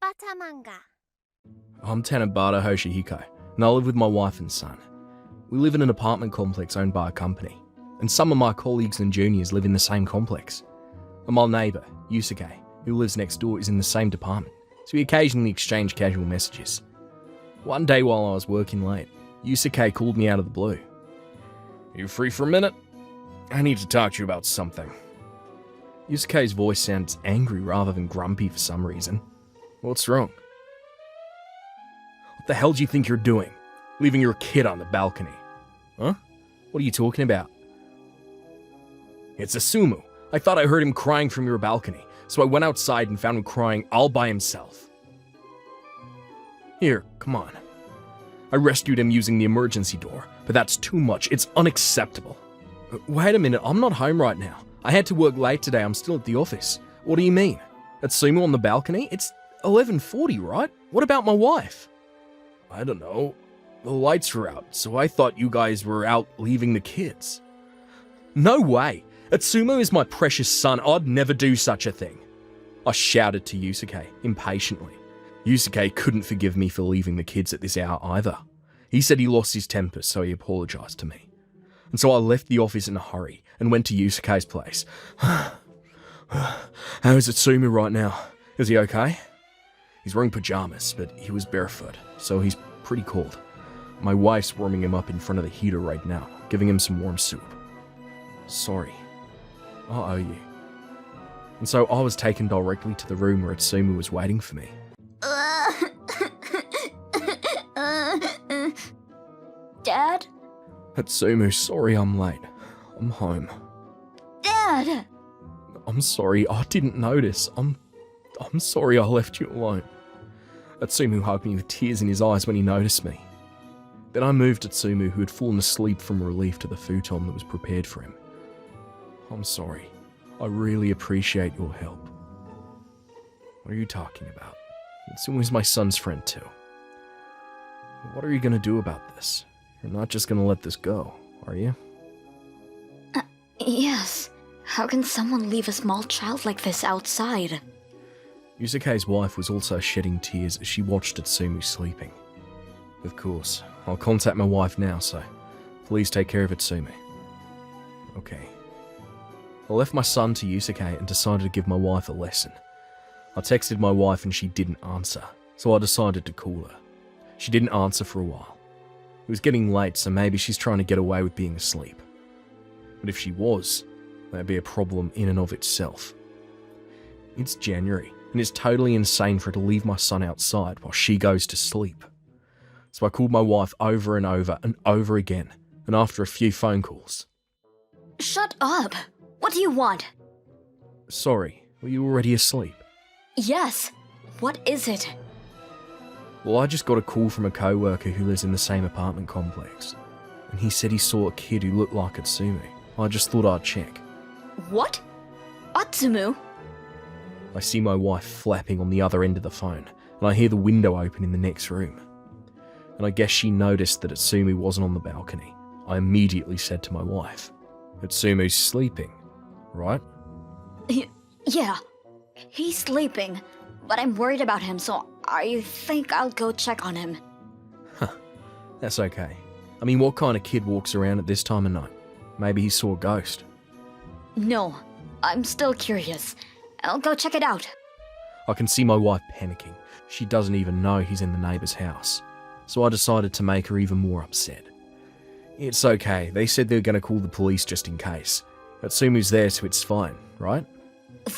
Bata Manga. I'm Tanabata Hoshihiko, and I live with my wife and son. We live in an apartment complex owned by a company, and some of my colleagues and juniors live in the same complex. And my neighbour, Yusuke, who lives next door, is in the same department, so we occasionally exchange casual messages. One day while I was working late, Yusuke called me out of the blue. "You free for a minute? I need to talk to you about something." Yusuke's voice sounds angry rather than grumpy for some reason. What's wrong? What the hell do you think you're doing? Leaving your kid on the balcony? Huh? What are you talking about? It's Asumu. I thought I heard him crying from your balcony, so I went outside and found him crying all by himself. Here, come on. I rescued him using the emergency door, but that's too much. It's unacceptable. Wait a minute, I'm not home right now. I had to work late today, I'm still at the office. What do you mean? Asumu on the balcony? It's 11:40, right? What about my wife? I don't know. The lights were out, so I thought you guys were out leaving the kids. No way! Atsumu is my precious son. I'd never do such a thing. I shouted to Yusuke, impatiently. Yusuke couldn't forgive me for leaving the kids at this hour either. He said he lost his temper, so he apologized to me. And so I left the office in a hurry and went to Yusuke's place. How is Atsumu right now? Is he okay? He's wearing pajamas, but he was barefoot, so he's pretty cold. My wife's warming him up in front of the heater right now, giving him some warm soup. Sorry. I owe you. And so I was taken directly to the room where Atsumu was waiting for me. Dad? Atsumu, sorry I'm late. I'm home. Dad! I'm sorry, I didn't notice. I'm sorry I left you alone. Atsumu hugged me with tears in his eyes when he noticed me. Then I moved Atsumu, who had fallen asleep from relief, to the futon that was prepared for him. I'm sorry. I really appreciate your help. What are you talking about? Atsumu is my son's friend too. What are you going to do about this? You're not just going to let this go, are you? Yes. How can someone leave a small child like this outside? Yusuke's wife was also shedding tears as she watched Atsumu sleeping. Of course, I'll contact my wife now, so please take care of Atsumu. Okay. I left my son to Yusuke and decided to give my wife a lesson. I texted my wife and she didn't answer, so I decided to call her. She didn't answer for a while. It was getting late, so maybe she's trying to get away with being asleep. But if she was, that'd be a problem in and of itself. It's January, and it's totally insane for her to leave my son outside while she goes to sleep. So I called my wife over and over again, and after a few phone calls. Shut up! What do you want? Sorry, were you already asleep? Yes. What is it? Well, I just got a call from a co-worker who lives in the same apartment complex, and he said he saw a kid who looked like Atsumu. I just thought I'd check. What? Atsumu? I see my wife flapping on the other end of the phone, and I hear the window open in the next room. And I guess she noticed that Atsumu wasn't on the balcony. I immediately said to my wife, "Atsumu's sleeping, right?" Yeah. He's sleeping, but I'm worried about him, so I think I'll go check on him. That's okay. I mean, what kind of kid walks around at this time of night? Maybe he saw a ghost. No, I'm still curious. I'll go check it out. I can see my wife panicking. She doesn't even know he's in the neighbour's house. So I decided to make her even more upset. It's okay, they said they're going to call the police just in case. Atsumu's there, so it's fine, right?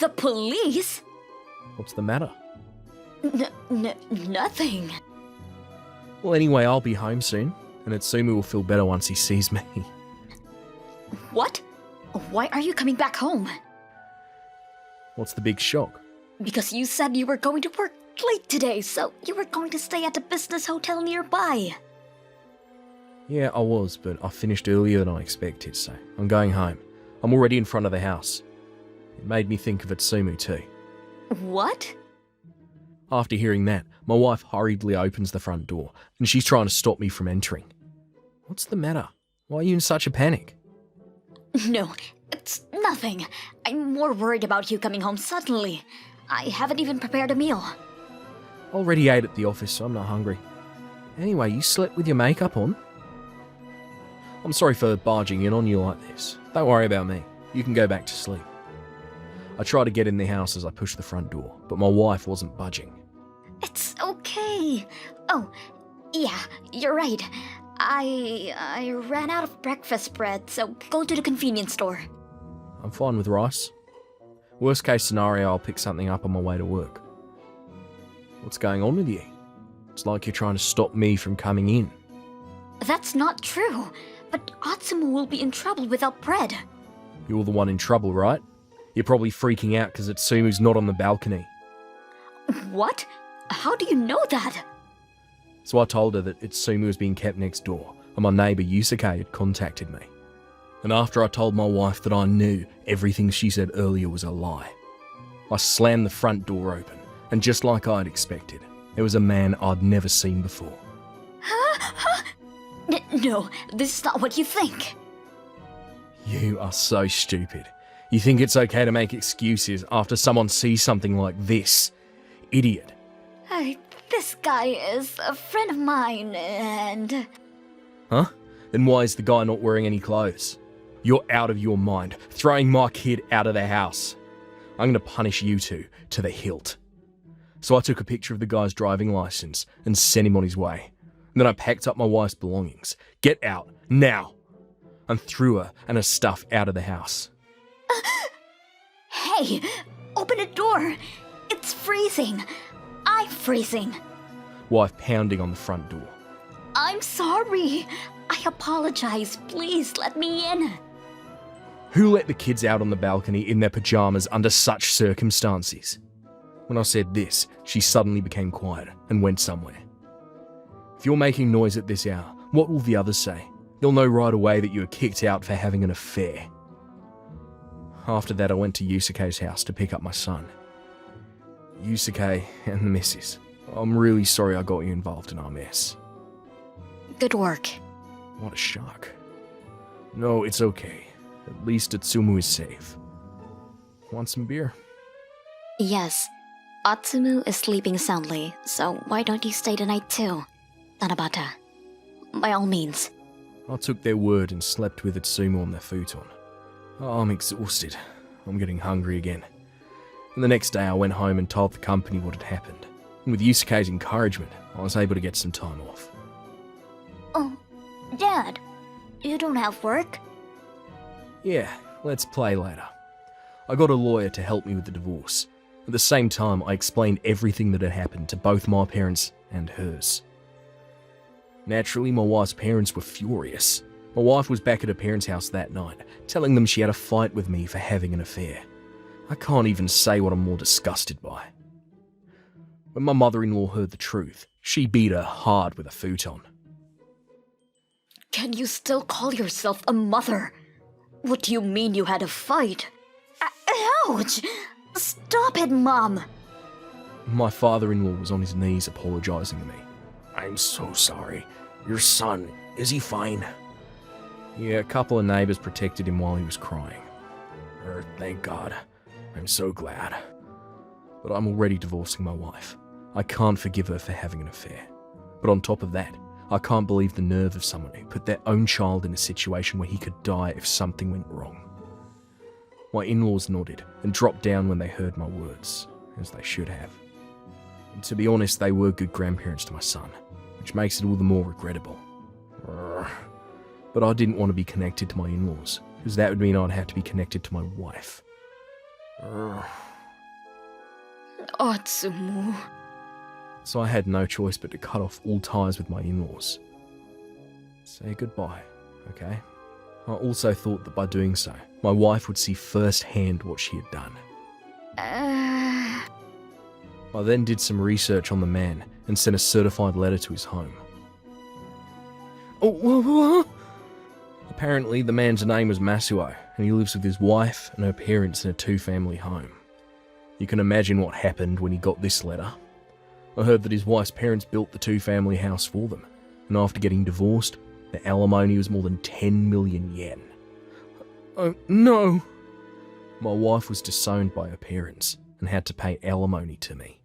The police? What's the matter? Nothing. Well, anyway, I'll be home soon, and Atsumu will feel better once he sees me. What? Why are you coming back home? What's the big shock? Because you said you were going to work late today, so you were going to stay at a business hotel nearby. Yeah, I was, but I finished earlier than I expected, so I'm going home. I'm already in front of the house. It made me think of Atsumu too. What? After hearing that, my wife hurriedly opens the front door, and she's trying to stop me from entering. What's the matter? Why are you in such a panic? No, it's nothing. I'm more worried about you coming home suddenly. I haven't even prepared a meal. Already ate at the office, so I'm not hungry. Anyway, you slept with your makeup on? I'm sorry for barging in on you like this. Don't worry about me. You can go back to sleep. I tried to get in the house as I pushed the front door, but my wife wasn't budging. It's okay. Oh, yeah, you're right. I ran out of breakfast bread, so go to the convenience store. I'm fine with rice. Worst case scenario, I'll pick something up on my way to work. What's going on with you? It's like you're trying to stop me from coming in. That's not true. But Atsumu will be in trouble without bread. You're the one in trouble, right? You're probably freaking out because Atsumu's not on the balcony. What? How do you know that? So I told her that Atsumu was being kept next door, and my neighbour Yusuke had contacted me. And after I told my wife that I knew everything she said earlier was a lie, I slammed the front door open, and just like I'd expected, there was a man I'd never seen before. No, this is not what you think. You are so stupid. You think it's okay to make excuses after someone sees something like this? Idiot. This guy is a friend of mine, and... Huh? Then why is the guy not wearing any clothes? You're out of your mind, throwing my kid out of the house. I'm gonna punish you two to the hilt. So I took a picture of the guy's driving license and sent him on his way. And then I packed up my wife's belongings. Get out, now! And threw her and her stuff out of the house. Hey, open the door! It's freezing! I'm freezing! Wife pounding on the front door. I'm sorry! I apologize, please let me in! Who let the kids out on the balcony in their pajamas under such circumstances? When I said this, she suddenly became quiet and went somewhere. If you're making noise at this hour, what will the others say? They'll know right away that you were kicked out for having an affair. After that, I went to Yusuke's house to pick up my son. Yusuke and the missus, I'm really sorry I got you involved in our mess. Good work. What a shock. No, it's okay. At least Atsumu is safe. Want some beer? Yes, Atsumu is sleeping soundly, so why don't you stay the night too, Tanabata? By all means. I took their word and slept with Atsumu on their futon. Oh, I'm exhausted. I'm getting hungry again. And the next day I went home and told the company what had happened. And with Yusuke's encouragement, I was able to get some time off. Oh, Dad, you don't have work? Yeah, let's play later. I got a lawyer to help me with the divorce. At the same time, I explained everything that had happened to both my parents and hers. Naturally, my wife's parents were furious. My wife was back at her parents' house that night, telling them she had a fight with me for having an affair. I can't even say what I'm more disgusted by. When my mother-in-law heard the truth, she beat her hard with a futon. Can you still call yourself a mother? What do you mean you had a fight? Ouch! Stop it, Mom! My father-in-law was on his knees apologizing to me. I'm so sorry. Your son, is he fine? Yeah, a couple of neighbors protected him while he was crying. Thank God. I'm so glad. But I'm already divorcing my wife. I can't forgive her for having an affair. But on top of that, I can't believe the nerve of someone who put their own child in a situation where he could die if something went wrong. My in-laws nodded and dropped down when they heard my words, as they should have. And to be honest, they were good grandparents to my son, which makes it all the more regrettable. But I didn't want to be connected to my in-laws, because that would mean I'd have to be connected to my wife. Atsumu. So I had no choice but to cut off all ties with my in-laws. Say goodbye, okay? I also thought that by doing so, my wife would see firsthand what she had done. I then did some research on the man and sent a certified letter to his home. Apparently, the man's name was Masuo, and he lives with his wife and her parents in a two-family home. You can imagine what happened when he got this letter. I heard that his wife's parents built the two-family house for them, and after getting divorced, the alimony was more than 10 million yen. Oh, no! My wife was disowned by her parents and had to pay alimony to me.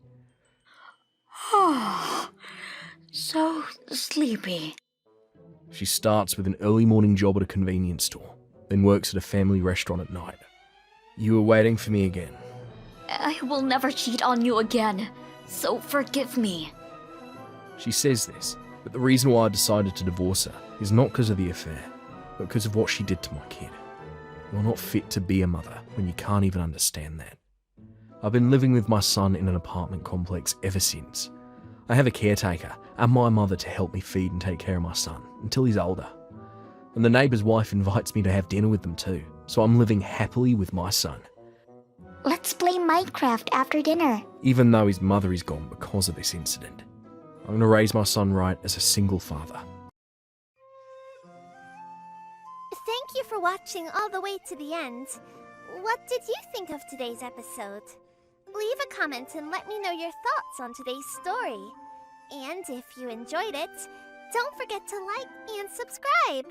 Oh, so sleepy. She starts with an early morning job at a convenience store, then works at a family restaurant at night. You were waiting for me again. I will never cheat on you again, so forgive me. She says this, but the reason why I decided to divorce her is not because of the affair, but because of what she did to my kid. You're not fit to be a mother when you can't even understand that. I've been living with my son in an apartment complex ever since. I have a caretaker and my mother to help me feed and take care of my son until he's older. And the neighbour's wife invites me to have dinner with them too, so I'm living happily with my son. Let's play Minecraft after dinner. Even though his mother is gone because of this incident. I'm going to raise my son right as a single father. Thank you for watching all the way to the end. What did you think of today's episode? Leave a comment and let me know your thoughts on today's story. And if you enjoyed it, don't forget to like and subscribe.